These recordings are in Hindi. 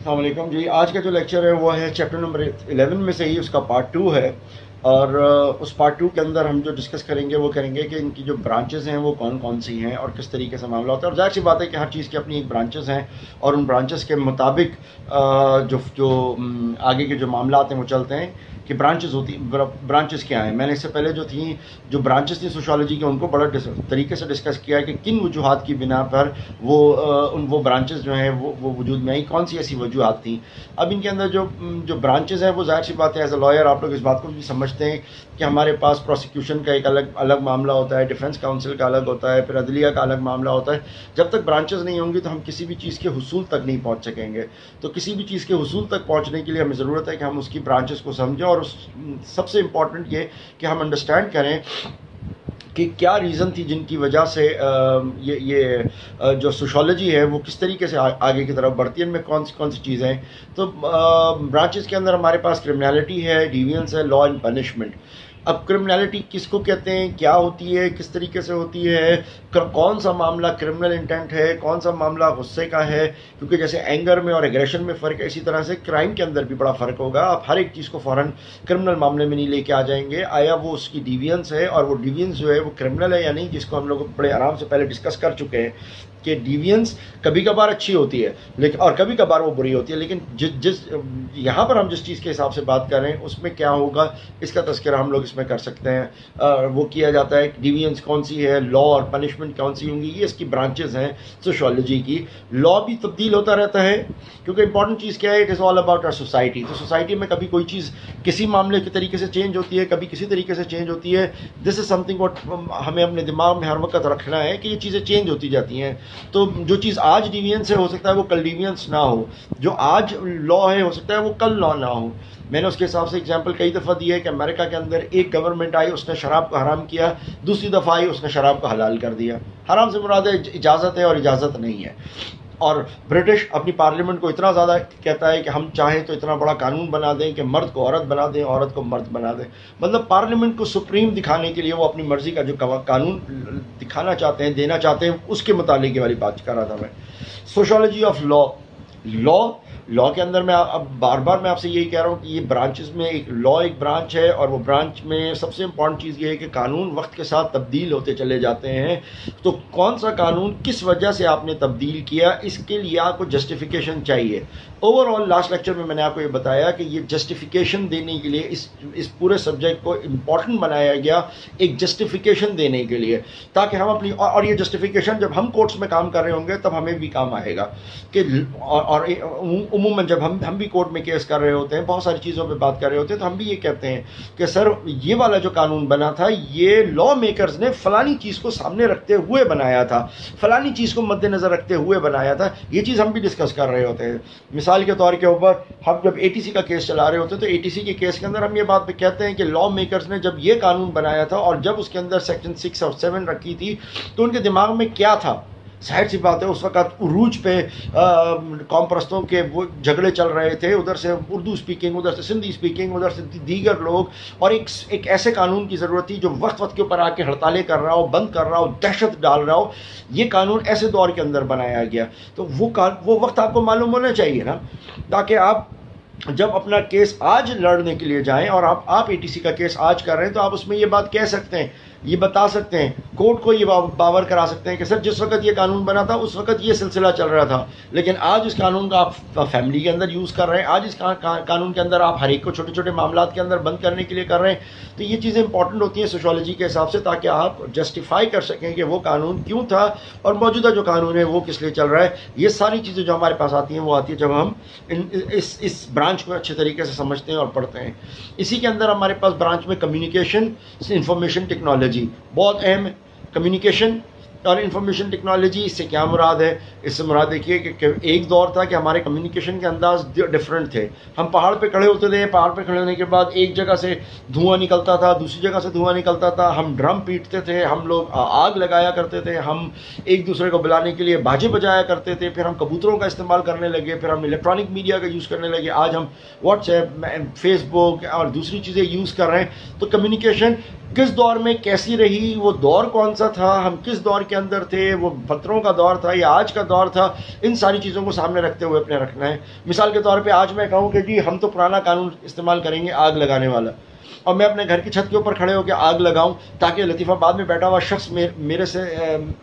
अस्सलाम वालेकुम जी। आज का जो लेक्चर है वो है चैप्टर नंबर 11 में से ही उसका पार्ट 2 है। और उस पार्ट 2 के अंदर हम जो डिस्कस करेंगे वो करेंगे कि इनकी जो ब्रांचेस हैं वो कौन कौन सी हैं और किस तरीके से मामला होता है। और जाहिर सी बात है कि हर चीज़ की अपनी एक ब्रांचेस हैं और उन ब्रांचेस के मुताबिक जो जो आगे के जो मामला हैं वो चलते हैं कि ब्रांचेस होती ब्रांचेस क्या हैं। मैंने इससे पहले जो ब्रांचेस थी सोशियोलॉजी के उनको बड़ा तरीके से डिस्कस किया है कि किन वजूहात की बिना पर वो ब्रांचेस जो हैं वो वजूद में आई, कौन सी ऐसी वजूहात थी। अब इनके अंदर जो ब्रांचेस हैं वो जाहिर सी बात है एज अ लॉयर आप लोग इस बात को भी समझते हैं कि हमारे पास प्रोसिक्यूशन का एक अलग मामला होता है, डिफेंस काउंसिल का अलग होता है, फिर अदलिया का अलग मामला होता है। जब तक ब्रांचेस नहीं होंगी तो हम किसी भी चीज़ के हुसूल तक नहीं पहुँच सकेंगे। तो किसी भी चीज़ के हुसूल तक पहुँचने के लिए हमें ज़रूरत है कि हम उसकी ब्रांचेस को समझें और सबसे इम्पॉर्टेंट ये कि हम अंडरस्टैंड करें कि क्या रीज़न थी जिनकी वजह से जो सोशियोलॉजी है वो किस तरीके से आगे की तरफ बढ़ती है, इनमें कौन सी चीज़ें हैं। तो ब्रांचेस के अंदर हमारे पास क्रिमिनलिटी है, डिविएंस है, लॉ एंड पनिशमेंट। अब क्रिमिनलिटी किसको कहते हैं, क्या होती है, किस तरीके से होती है, कौन सा मामला क्रिमिनल इंटेंट है, कौन सा मामला गुस्से का है, क्योंकि जैसे एंगर में और एग्रेशन में फ़र्क है, इसी तरह से क्राइम के अंदर भी बड़ा फ़र्क होगा। आप हर एक चीज़ को फ़ौरन क्रिमिनल मामले में नहीं लेके आ जाएंगे। आया वो उसकी डिविएंस है और वो डिविएंस जो है वो क्रिमिनल है या नहीं, जिसको हम लोग बड़े आराम से पहले डिस्कस कर चुके हैं कि डिविएंस कभी कभार अच्छी होती है लेकिन और कभी कभार वो बुरी होती है। लेकिन जिस यहाँ पर हम जिस चीज़ के हिसाब से बात कर रहे हैं उसमें क्या होगा इसका तज़किरा हम लोग इसमें कर सकते हैं। वो किया जाता है डिविएंस कौन सी है, लॉ और पनिशमेंट कौन सी होंगी, ये इसकी ब्रांचेज हैं सोशियोलॉजी की। लॉ भी तब्दील होता रहता है क्योंकि इंपॉर्टेंट चीज़ क्या है, it is all about our society. तो सोसाइटी में कभी कोई चीज़ किसी मामले के तरीके से चेंज होती है, कभी किसी तरीके से चेंज होती है। दिस इज़ समथिंग व्हाट हमें अपने दिमाग में हर वक्त रखना है कि ये चीज़ें चेंज होती जाती हैं। तो जो चीज़ आज डिविएंस है हो सकता है वो कल डिविएंस ना हो, जो आज लॉ है हो सकता है वो कल लॉ ना हो। मैंने उसके हिसाब से एग्जांपल कई दफ़ा दी है कि अमेरिका के अंदर एक गवर्नमेंट आई, उसने शराब को हराम किया, दूसरी दफ़ा आई उसने शराब को हलाल कर दिया। हराम से मुराद है इजाज़त है और इजाज़त नहीं है। और ब्रिटिश अपनी पार्लियामेंट को इतना ज़्यादा कहता है कि हम चाहें तो इतना बड़ा कानून बना दें कि मर्द को औरत बना दें, औरत को मर्द बना दें। मतलब पार्लियामेंट को सुप्रीम दिखाने के लिए वो अपनी मर्ज़ी का जो कानून दिखाना चाहते हैं, देना चाहते हैं, उसके मुतालिक वाली बात कर रहा था मैं। सोशियोलॉजी ऑफ लॉ के अंदर मैं अब बार बार मैं आपसे यही कह रहा हूँ कि ये ब्रांचेस में एक लॉ एक ब्रांच है और वो ब्रांच में सबसे इम्पॉर्टेंट चीज़ ये है कि कानून वक्त के साथ तब्दील होते चले जाते हैं। तो कौन सा कानून किस वजह से आपने तब्दील किया, इसके लिए आपको जस्टिफिकेशन चाहिए। ओवरऑल लास्ट लेक्चर में मैंने आपको ये बताया कि ये जस्टिफिकेशन देने के लिए इस पूरे सब्जेक्ट को इम्पॉर्टेंट बनाया गया, एक जस्टिफिकेशन देने के लिए, ताकि हम अपनी और ये जस्टिफिकेशन जब हम कोर्ट्स में काम कर रहे होंगे तब हमें भी काम आएगा कि और उमूमन जब हम भी कोर्ट में केस कर रहे होते हैं, बहुत सारी चीज़ों पे बात कर रहे होते हैं, तो हम भी ये कहते हैं कि सर ये वाला जो कानून बना था ये लॉ मेकर्स ने फलानी चीज़ को सामने रखते हुए बनाया था, फलानी चीज़ को मद्देनज़र रखते हुए बनाया था। ये चीज़ हम भी डिस्कस कर रहे होते हैं। मिसाल के तौर के ऊपर हम जब ATC का केस चला रहे होते हैं तो ATC के केस के अंदर हम ये बात कहते हैं कि लॉ मेकर्स ने जब ये कानून बनाया था और जब उसके अंदर सेक्शन 6 और 7 रखी थी तो उनके दिमाग में क्या था। जाहिर सी बात है उस वक्त उरूज पे कौम परस्तों के वो झगड़े चल रहे थे, उधर से उर्दू स्पीकिंग, उधर से सिंधी स्पीकिंग, उधर से दीगर लोग, और एक ऐसे कानून की ज़रूरत थी जो वक्त के ऊपर आके हड़तालें कर रहा हो, बंद कर रहा हो, दहशत डाल रहा हो। ये कानून ऐसे दौर के अंदर बनाया गया। तो वो वक्त आपको मालूम होना चाहिए ना, ताकि आप जब अपना केस आज लड़ने के लिए जाएं और आप ATC का केस आज कर रहे हैं तो आप उसमें ये बात कह सकते हैं, ये बता सकते हैं, कोर्ट को ये बावर करा सकते हैं कि सर जिस वक्त ये कानून बना था उस वक्त ये सिलसिला चल रहा था, लेकिन आज इस कानून का आप फैमिली के अंदर यूज़ कर रहे हैं, आज इस कानून के अंदर आप हर एक को छोटे छोटे मामलों के अंदर बंद करने के लिए कर रहे हैं। तो ये चीज़ें इंपॉर्टेंट होती हैं सोशियोलॉजी के हिसाब से, ताकि आप जस्टिफाई कर सकें कि वो कानून क्यों था और मौजूदा जो कानून है वो किस लिए चल रहा है। ये सारी चीज़ें जो हमारे पास आती हैं वो आती है जब हम इस ब्रांच को अच्छे तरीके से समझते हैं और पढ़ते हैं। इसी के अंदर हमारे पास ब्रांच में कम्युनिकेशन इंफॉर्मेशन टेक्नोलॉजी बहुत अहम है। कम्युनिकेशन और इंफॉर्मेशन टेक्नोलॉजी, इससे क्या मुराद है? इससे मुराद देखिए कि एक दौर था कि हमारे कम्युनिकेशन के अंदाज डिफरेंट थे। हम पहाड़ पे खड़े होते थे, पहाड़ पे खड़े होने के बाद एक जगह से धुआं निकलता था, दूसरी जगह से धुआं निकलता था, हम ड्रम पीटते थे, हम लोग आग लगाया करते थे, हम एक दूसरे को बुलाने के लिए बाजे बजाया करते थे, फिर हम कबूतरों का इस्तेमाल करने लगे, फिर हम इलेक्ट्रॉनिक मीडिया का यूज़ करने लगे, आज हम व्हाट्सएप, फेसबुक और दूसरी चीज़ें यूज़ कर रहे हैं। तो कम्युनिकेशन किस दौर में कैसी रही, वो दौर कौन सा था, हम किस दौर के अंदर थे, वो पत्थरों का दौर था या आज का दौर था, इन सारी चीज़ों को सामने रखते हुए अपने रखना है। मिसाल के तौर पे आज मैं कहूँ कि जी हम तो पुराना कानून इस्तेमाल करेंगे आग लगाने वाला, और मैं अपने घर की छत के ऊपर खड़े होकर आग लगाऊं ताकि लतीफ़ाबाद में बैठा हुआ शख्स मेरे से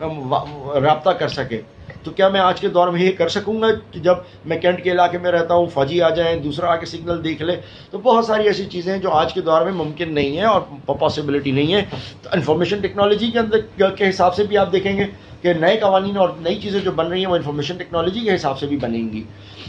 रब्ता कर सके, तो क्या मैं आज के दौर में ये कर सकूंगा कि जब मैं कैंट के इलाके में रहता हूँ फौजी आ जाएं, दूसरा आके सिग्नल देख ले? तो बहुत सारी ऐसी चीज़ें हैं जो आज के दौर में मुमकिन नहीं है और पॉसिबिलिटी नहीं है। तो इंफॉर्मेशन टेक्नोलॉजी के अंदर के हिसाब से भी आप देखेंगे कि नए कवानीन और नई चीज़ें जो बन रही हैं वो इंफॉर्मेशन टेक्नोलॉजी के हिसाब से भी बनेंगी,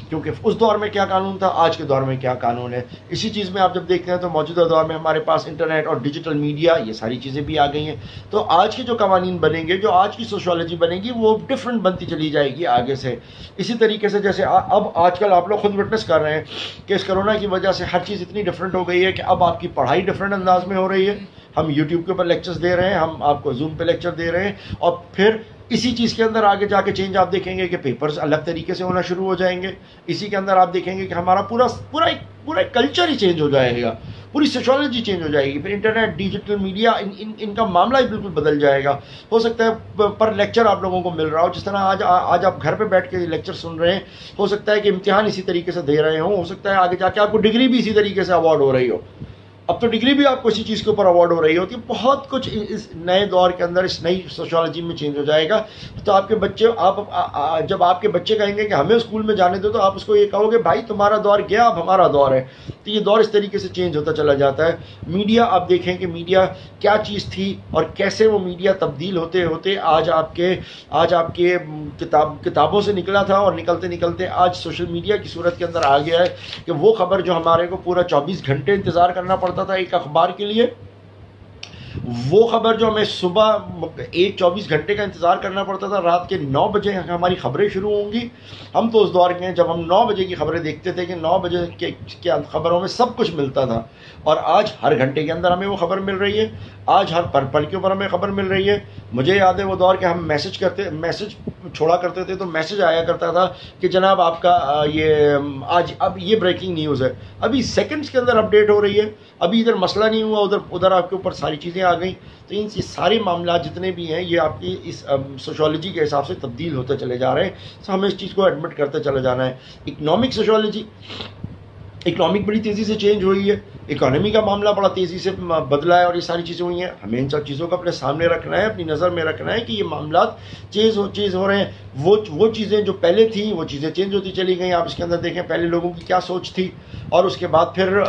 क्योंकि उस दौर में क्या कानून था, आज के दौर में क्या कानून है। इसी चीज़ में आप जब देखते हैं तो मौजूदा दौर में हमारे पास इंटरनेट और डिजिटल मीडिया, ये सारी चीज़ें भी आ गई हैं। तो आज के जो कवानीन बनेंगे, जो आज की सोशोलॉजी बनेगी, वो डिफरेंट बनती चली जाएगी आगे से। इसी तरीके से जैसे अब आजकल आप लोग खुद विटनेस कर रहे हैं कि इस कोरोना की वजह से हर चीज़ इतनी डिफरेंट हो गई है कि अब आपकी पढ़ाई डिफरेंट अंदाज में हो रही है। हम यूट्यूब के ऊपर लेक्चर्स दे रहे हैं, हम आपको जूम पे लेक्चर दे रहे हैं, और फिर इसी चीज़ के अंदर आगे जाके चेंज आप देखेंगे कि पेपर्स अलग तरीके से होना शुरू हो जाएंगे। इसी के अंदर आप देखेंगे कि हमारा पूरा कल्चर ही चेंज हो जाएगा, पूरी सोशोलॉजी चेंज हो जाएगी। फिर इंटरनेट, डिजिटल मीडिया, इनका मामला ही बिल्कुल बदल जाएगा। हो सकता है पर लेक्चर आप लोगों को मिल रहा हो, जिस तरह आज आप घर पे बैठ के लेक्चर सुन रहे हैं, हो सकता है कि इम्तिहान इसी तरीके से दे रहे हो सकता है आगे जाके आपको डिग्री भी इसी तरीके से अवार्ड हो रही हो। अब तो डिग्री भी आपको इसी चीज़ के ऊपर अवार्ड हो रही होती है। बहुत कुछ इस नए दौर के अंदर, इस नई सोशोलॉजी में चेंज हो जाएगा। तो आपके बच्चे, जब आपके बच्चे कहेंगे कि हमें स्कूल में जाने दो, तो आप उसको ये कहोगे भाई तुम्हारा दौर गया, अब हमारा दौर है। तो ये दौर इस तरीके से चेंज होता चला जाता है। मीडिया, आप देखें कि मीडिया क्या चीज़ थी और कैसे वो मीडिया तब्दील होते होते आज आपके किताबों से निकला था और निकलते निकलते आज सोशल मीडिया की सूरत के अंदर आ गया है कि वो खबर जो हमारे को पूरा 24 घंटे इंतज़ार करना पड़ता था एक अखबार के लिए, वो खबर जो हमें सुबह 24 घंटे का इंतज़ार करना पड़ता था, रात के 9 बजे हमारी खबरें शुरू होंगी। हम तो उस दौर के हैं जब हम 9 बजे की खबरें देखते थे कि 9 बजे के खबरों में सब कुछ मिलता था, और आज हर घंटे के अंदर हमें वो खबर मिल रही है। आज हर पल के ऊपर हमें खबर मिल रही है। मुझे याद है वो दौर के हम मैसेज छोड़ा करते थे तो मैसेज आया करता था कि जनाब आपका अब ये ब्रेकिंग न्यूज़ है, अभी सेकंड्स के अंदर अपडेट हो रही है, अभी इधर मसला नहीं हुआ, उधर आपके ऊपर सारी चीज़ें आ गई। तो ये सारे मामला जितने भी हैं ये आपकी इस सोशोलॉजी के हिसाब से तब्दील होते चले जा रहे हैं। तो हमें इस चीज़ को एडमिट करते चले जाना है। इकोनॉमिक सोशोलॉजी, इकोनॉमिक बड़ी तेज़ी से चेंज हुई है, इकोनॉमी का मामला बड़ा तेज़ी से बदला है और ये सारी चीज़ें हुई हैं। हमें इन सब चीज़ों को अपने सामने रखना है, अपनी नज़र में रखना है कि ये मामला चेंज हो रहे हैं। वो चीज़ें जो पहले थी वो चीज़ें चेंज होती चली गई। आप इसके अंदर देखें पहले लोगों की क्या सोच थी और उसके बाद फिर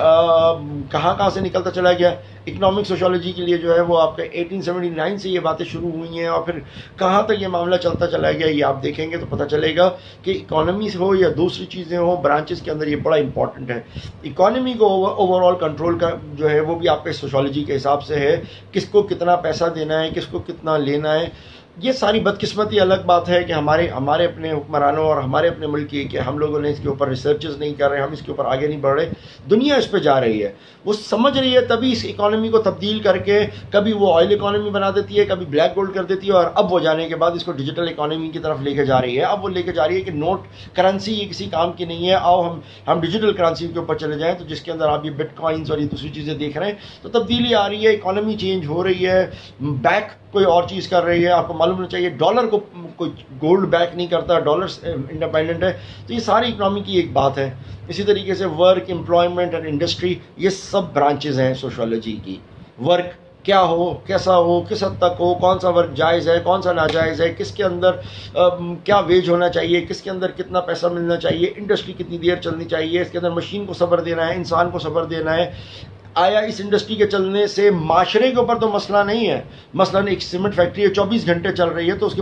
कहाँ से निकलता चला गया। इकोनॉमिक सोशोलॉजी के लिए जो है वो आपका 1879 से ये बातें शुरू हुई हैं और फिर कहाँ तक ये मामला चलता चला गया ये आप देखेंगे तो पता चलेगा कि इकोनॉमी हो या दूसरी चीज़ें हो, ब्रांचेस के अंदर ये बड़ा इंपॉर्टेंट है। इकोनॉमी को ओवरऑल कंट्रोल का जो है वो भी आपके सोशोलॉजी के हिसाब से है, किसको कितना पैसा देना है, किसको कितना लेना है। ये सारी बदकिस्मती अलग बात है कि हमारे अपने हुक्मरानों और हमारे अपने मुल्क की कि हम लोगों ने इसके ऊपर रिसर्चेस नहीं कर रहे, हम इसके ऊपर आगे नहीं बढ़ रहे। दुनिया इस पे जा रही है, वो समझ रही है, तभी इस इकोनॉमी को तब्दील करके कभी वो ऑयल इकोनॉमी बना देती है, कभी ब्लैक गोल्ड कर देती है, और अब वो जाने के बाद इसको डिजिटल इकोनॉमी की तरफ लेके जा रही है। अब वो लेके जा रही है कि नोट करेंसी ये किसी काम की नहीं है, आओ हम डिजिटल करेंसी के ऊपर चले जाएँ। तो जिसके अंदर आप ये बिटकॉइंस और ये दूसरी चीज़ें देख रहे हैं, तो तब्दीली आ रही है, इकोनॉमी चेंज हो रही है, बैक कोई और चीज़ कर रही है। आपको मालूम होना चाहिए डॉलर को कोई गोल्ड बैक नहीं करता, डॉलर इंडिपेंडेंट है। तो ये सारी इकोनॉमी की एक बात है। इसी तरीके से वर्क, एम्प्लॉयमेंट एंड इंडस्ट्री, ये सब ब्रांचेज हैं सोशोलॉजी की। वर्क क्या हो, कैसा हो, किस हद तक हो, कौन सा वर्क जायज़ है, कौन सा नाजायज़ है, किसके अंदर क्या वेज होना चाहिए, किसके अंदर कितना पैसा मिलना चाहिए, इंडस्ट्री कितनी देर चलनी चाहिए, इसके अंदर मशीन को सब्र देना है, इंसान को सब्र देना है। आया इस इंडस्ट्री के चलने से माशरे के ऊपर तो मसला नहीं है, मसलन एक सीमेंट फैक्ट्री है 24 घंटे चल रही है तो उसकी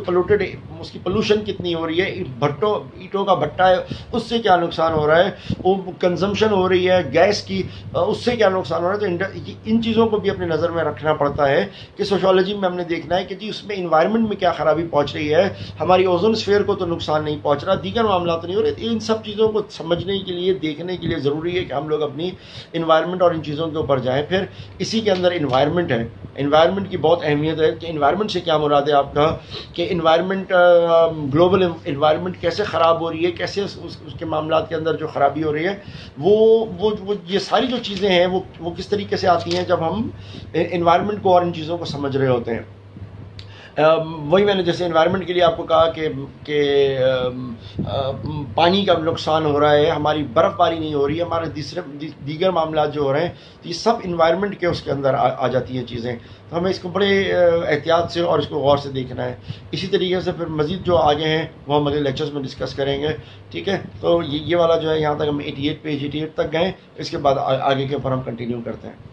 पोल्यूशन कितनी हो रही है, ईंटों का भट्टा है उससे क्या नुकसान हो रहा है, वो कंजम्पशन हो रही है गैस की, उससे क्या नुकसान हो रहा है। तो इन चीज़ों को भी अपनी नज़र में रखना पड़ता है कि सोशोलॉजी में हमने देखना है कि जी उसमें इन्वायरमेंट में क्या ख़राबी पहुँच रही है, हमारी ओजोन स्फीयर को तो नुकसान नहीं पहुँच रहा, दीगर मामला तो नहीं हो रहे। इन सब चीज़ों को समझने के लिए, देखने के लिए ज़रूरी है कि हम लोग अपनी इन्वायरमेंट और इन चीज़ों के ऊपर जाएँ। फिर इसी के अंदर इन्वायरमेंट है, इन्वायरमेंट की बहुत अहमियत है कि इन्वायरमेंट से क्या मुराद है आपका, कि इन्वायरमेंट ग्लोबल इन्वायरमेंट कैसे ख़राब हो रही है, कैसे उसके मामलात के अंदर जो ख़राबी हो रही है, वो ये सारी जो चीज़ें हैं वो किस तरीके से आती हैं जब हम इन्वायरमेंट को और इन चीज़ों को समझ रहे होते हैं। वही मैंने जैसे एनवायरनमेंट के लिए आपको कहा कि पानी का नुकसान हो रहा है, हमारी बर्फ़बारी नहीं हो रही है, हमारे दीगर मामला जो हो रहे हैं, तो ये सब इन्वायरमेंट के उसके अंदर आ जाती हैं चीज़ें। तो हमें इसको बड़े एहतियात से और इसको गौर से देखना है। इसी तरीके से फिर मज़ीद जो आगे हैं वो हम अगले लेक्चर्स में डिस्कस करेंगे, ठीक है। तो ये वाला जो है यहाँ तक हम 88 पेज 88 तक गए, इसके बाद आगे के ऊपर हम कंटिन्यू करते हैं।